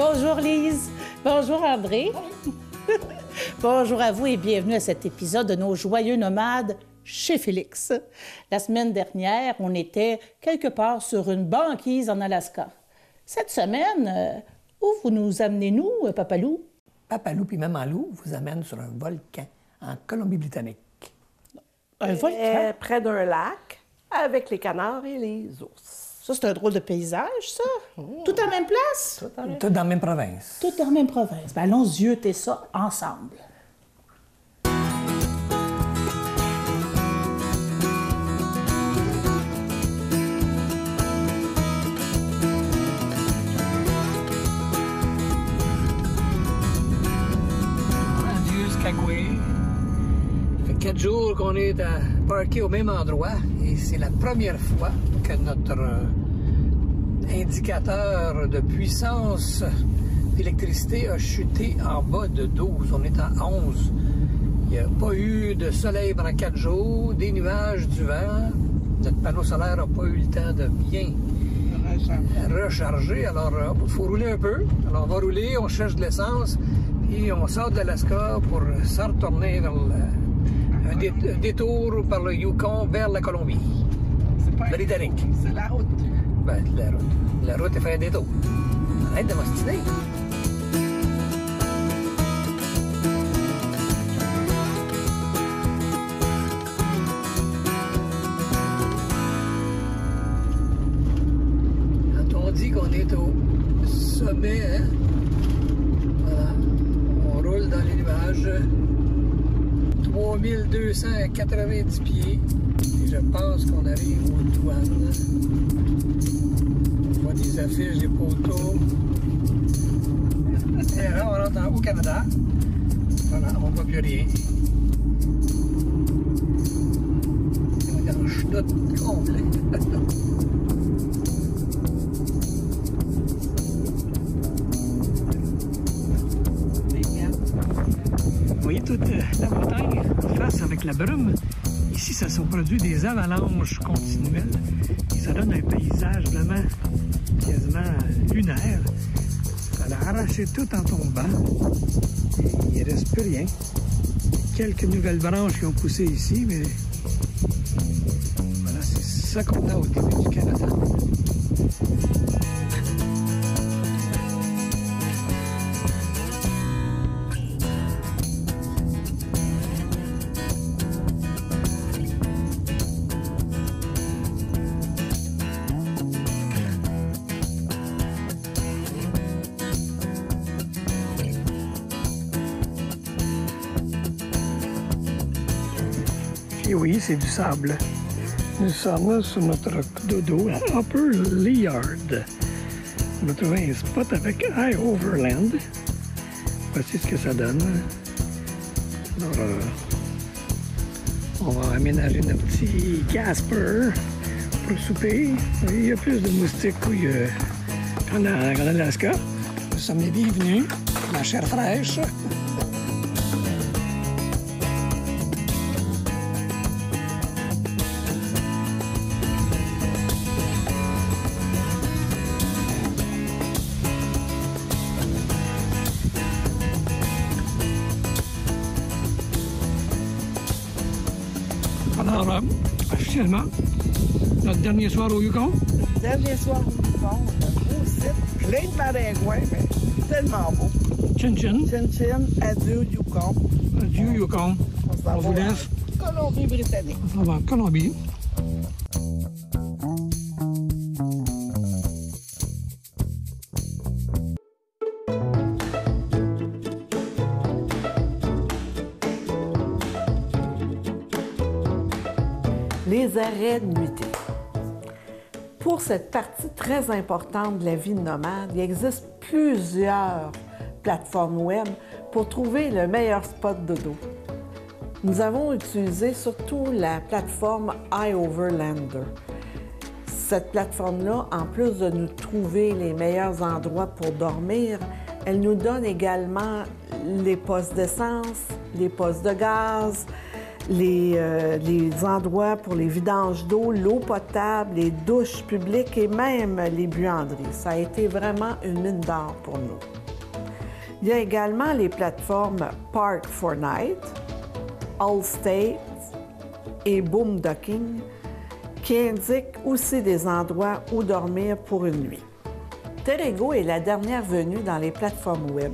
Bonjour Lise. Bonjour André. Bonjour à vous et bienvenue à cet épisode de nos joyeux nomades chez Félix. La semaine dernière, on était quelque part sur une banquise en Alaska. Cette semaine, où vous nous amenez-nous, Papalou? Papalou puis Maman Lou vous amène sur un volcan en Colombie-Britannique. Un volcan? Près d'un lac, avec les canards et les ours. Ça, c'est un drôle de paysage, ça. Tout en même place? Tout dans la même province. Tout en même province. Ben, allons zioter ça ensemble. Adieu, Skagway. Ça fait 4 jours qu'on est parqué au même endroit et c'est la première fois que notre indicateur de puissance d'électricité a chuté en bas de 12. On est à 11. Il n'y a pas eu de soleil pendant 4 jours, des nuages, du vent. Notre panneau solaire n'a pas eu le temps de bien recharger. Alors, il faut rouler un peu. Alors, on va rouler, on cherche de l'essence et on sort de l'Alaska pour s'en retourner vers un détour par le Yukon vers la Colombie. Britannique. C'est la route. Ben, la route. La route est fait un détour. Arrête de m'ostiner. Quand on dit qu'on est au sommet, hein? Voilà. On roule dans les nuages. 3290 pieds. Et je pense qu'on arrive aux douanes. On voit des affiches, des poteaux. Et là, on rentre au Canada. Voilà, on ne voit plus rien. On est en chenoute complet. Vous voyez toute la montagne en face avec la brume. Ici, ça se produit des avalanches continuelles et ça donne un paysage vraiment quasiment lunaire. Ça l'a arraché tout en tombant. Et il ne reste plus rien. Quelques nouvelles branches qui ont poussé ici, mais voilà, c'est ça qu'on a au début du Canada. Et oui, c'est du sable. Nous sommes sur notre dodo à Upper Liard. On a trouvé un spot avec High Overland. Voici ce que ça donne. Alors, on va aménager notre petit Casper pour souper. Il y a plus de moustiques qu'en Alaska. Nous sommes les bienvenus, la chair fraîche. Alors, officiellement, notre dernier soir au Yukon. Dernier soir au Yukon, un beau site, plein de maringouins, mais tellement beau. Chin chin. Chin chin, adieu Yukon. Adieu Yukon. On vous laisse. Colombie-Britannique. On va en Colombie. Les arrêts de nuitée. Pour cette partie très importante de la vie de nomade, il existe plusieurs plateformes web pour trouver le meilleur spot de dos. Nous avons utilisé surtout la plateforme iOverlander. Cette plateforme-là, en plus de nous trouver les meilleurs endroits pour dormir, elle nous donne également les postes d'essence, les postes de gaz, les endroits pour les vidanges d'eau, l'eau potable, les douches publiques et même les buanderies. Ça a été vraiment une mine d'or pour nous. Il y a également les plateformes Park4Night, Allstate et Boondocking qui indiquent aussi des endroits où dormir pour une nuit. Terrego est la dernière venue dans les plateformes web.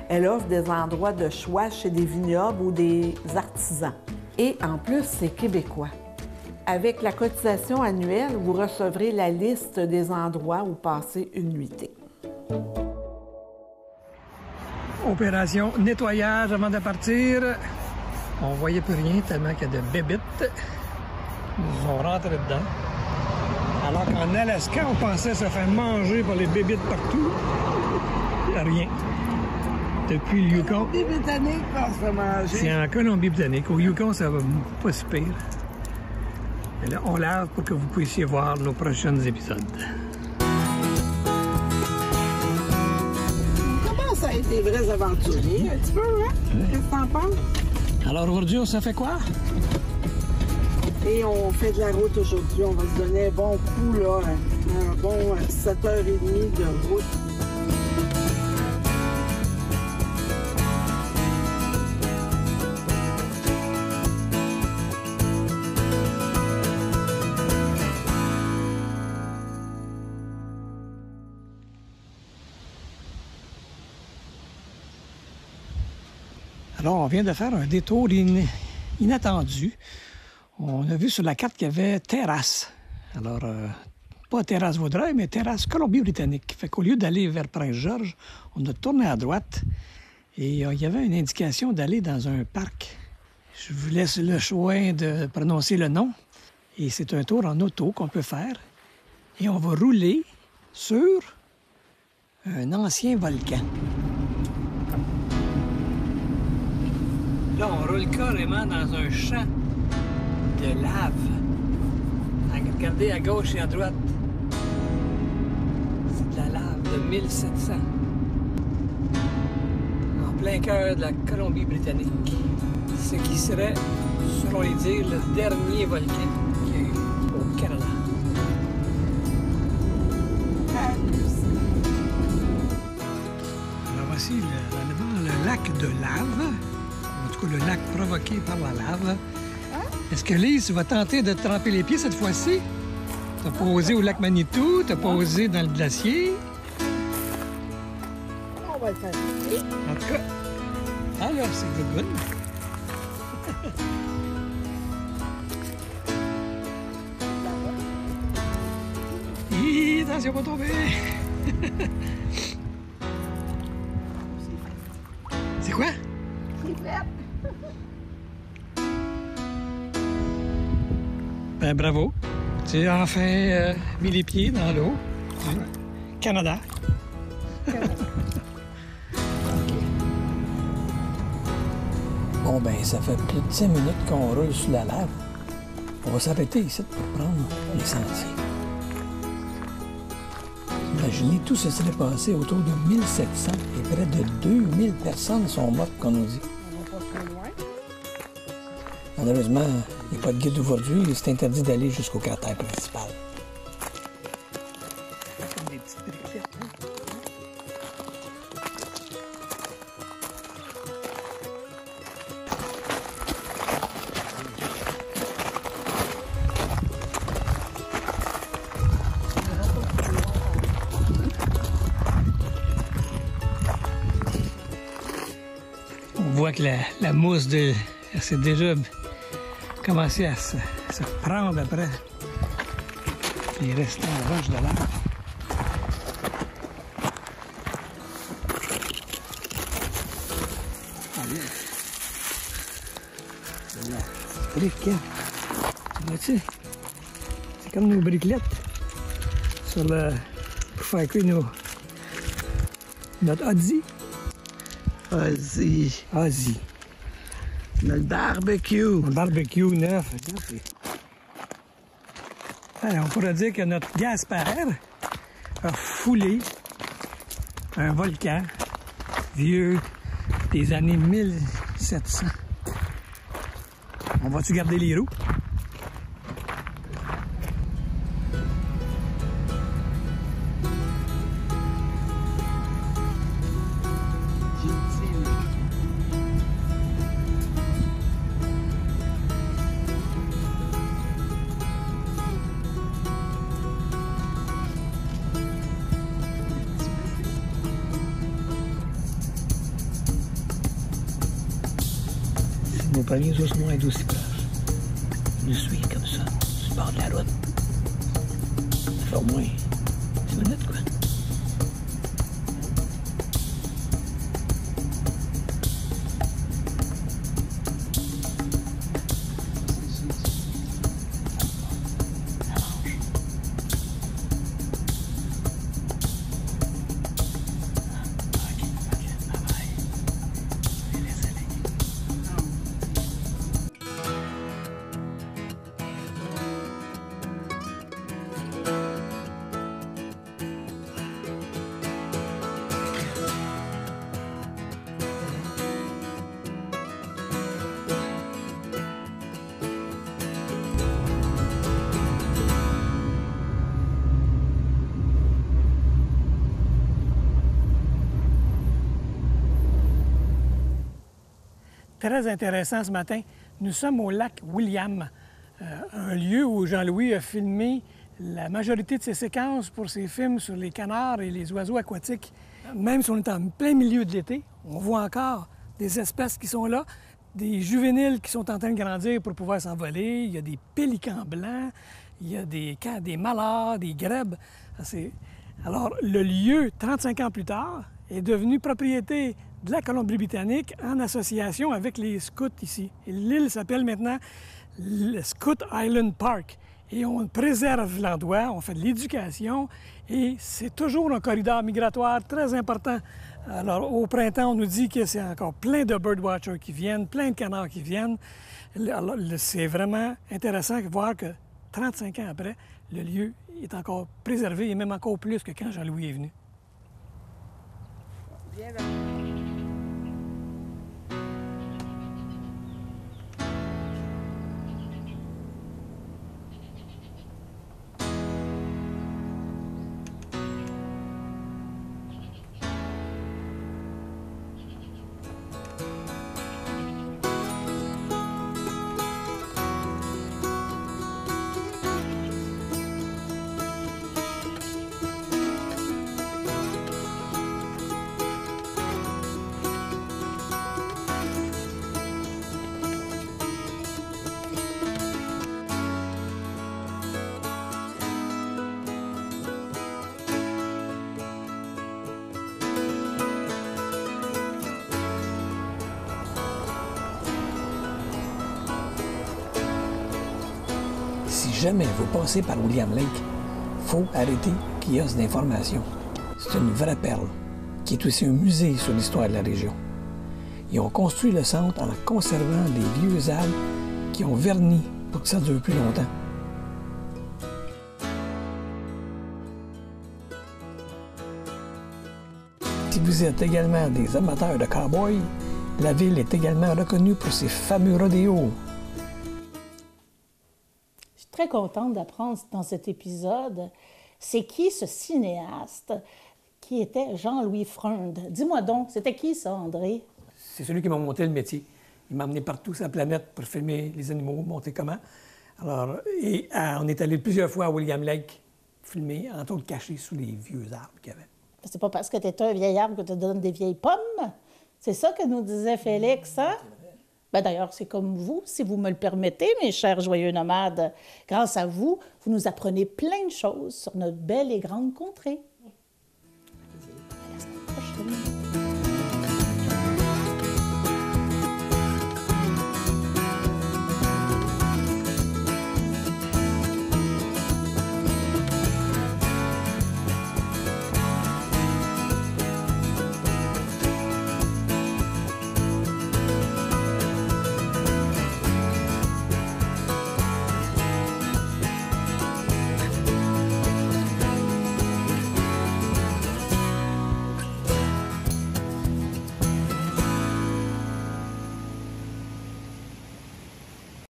Elle offre des endroits de choix chez des vignobles ou des artisans. Et en plus, c'est québécois. Avec la cotisation annuelle, vous recevrez la liste des endroits où passer une nuitée. Opération nettoyage avant de partir. On voyait plus rien tellement qu'il y a de bébites. Ils sont rentrés dedans. Alors qu'en Alaska, on pensait se faire manger par les bébites partout. Il n'y a rien. Depuis le Yukon. Les Britanniques vont se faire manger. C'est en Colombie-Britannique. Au Yukon, ça va pas si pire. Et là, on lave pour que vous puissiez voir nos prochains épisodes. Comment ça a été des vrais aventuriers, un petit peu, hein? Qu'est-ce que t'en penses? Alors aujourd'hui, on s'en fait quoi? Et on fait de la route aujourd'hui. On va se donner un bon coup, là, un bon 7h30 de route. Alors, on vient de faire un détour inattendu. On a vu sur la carte qu'il y avait Terrasse. Alors, pas Terrasse Vaudreuil, mais Terrasse Colombie-Britannique. Fait qu'au lieu d'aller vers Prince-Georges, on a tourné à droite et il y avait une indication d'aller dans un parc. Je vous laisse le choix de prononcer le nom. Et c'est un tour en auto qu'on peut faire. Et on va rouler sur un ancien volcan. Là, on roule carrément dans un champ de lave. Regardez à gauche et à droite. C'est de la lave de 1700. En plein cœur de la Colombie-Britannique. Ce qui serait, selon les dires, le dernier volcan qu'il y a eu au Canada. Alors voici le lac de lave. En tout cas, le lac provoqué par la lave. Est-ce que Lise va tenter de tremper les pieds cette fois-ci? T'as posé au lac Manitou, t'as posé dans le glacier. On va le faire. En tout cas, alors c'est good. Attention, on va tomber. C'est quoi? Ben, bravo. Tu as enfin mis les pieds dans l'eau du Canada. Bon, ben, ça fait plus de 10 minutes qu'on roule sur la lave. On va s'arrêter ici pour prendre les sentiers. Imaginez, tout ce serait passé autour de 1700 et près de 2000 personnes sont mortes, qu'on nous dit. Malheureusement, il n'y a pas de guide aujourd'hui et c'est interdit d'aller jusqu'au cratère principal. Des petites briquettes, hein? On voit que la mousse c'est déjà commencé à se prendre après les restants roches de lave. Allez. C'est la brique. Vois-tu? C'est comme nos briquelettes sur pour faire cuire notre Ozzy. Ozzy. Le barbecue. Le barbecue neuf. Alors, on pourrait dire que notre Gaspard a foulé un volcan vieux des années 1700. On va-tu garder les roues? Nos premiers ossements est d'aussi proche. Je suis comme ça, sur le bord de la route. Ça fait au moins 10 minutes, quoi. Très intéressant ce matin. Nous sommes au lac William, un lieu où Jean-Louis a filmé la majorité de ses séquences pour ses films sur les canards et les oiseaux aquatiques. Même si on est en plein milieu de l'été, on voit encore des espèces qui sont là, des juvéniles qui sont en train de grandir pour pouvoir s'envoler. Il y a des pélicans blancs, il y a des malards, des grèbes. Alors, le lieu, 35 ans plus tard, est devenu propriété de la Colombie-Britannique en association avec les scouts ici. Et l'île s'appelle maintenant le Scout Island Park. Et on préserve l'endroit, on fait de l'éducation et c'est toujours un corridor migratoire très important. Alors, au printemps, on nous dit que c'est encore plein de birdwatchers qui viennent, plein de canards qui viennent. Alors, c'est vraiment intéressant de voir que 35 ans après, le lieu est encore préservé et même encore plus que quand Jean-Louis est venu. Si jamais vous passez par William Lake, il faut arrêter le kiosque d'information. C'est une vraie perle, qui est aussi un musée sur l'histoire de la région. Ils ont construit le centre en conservant des vieux arbres qui ont verni pour que ça dure plus longtemps. Si vous êtes également des amateurs de cow-boys, la ville est également reconnue pour ses fameux rodéos. Je suis très contente d'apprendre dans cet épisode, c'est qui ce cinéaste qui était Jean-Louis Freund? Dis-moi donc, c'était qui ça, André? C'est celui qui m'a monté le métier. Il m'a emmené partout sur la planète pour filmer les animaux, montrer comment. Alors, on est allé plusieurs fois à William Lake filmer, entre autres cachés sous les vieux arbres qu'il y avait. C'est pas parce que tu es un vieil arbre que tu te donnes des vieilles pommes. C'est ça que nous disait Félix, hein? Ben d'ailleurs, c'est comme vous, si vous me le permettez, mes chers joyeux nomades. Grâce à vous, vous nous apprenez plein de choses sur notre belle et grande contrée.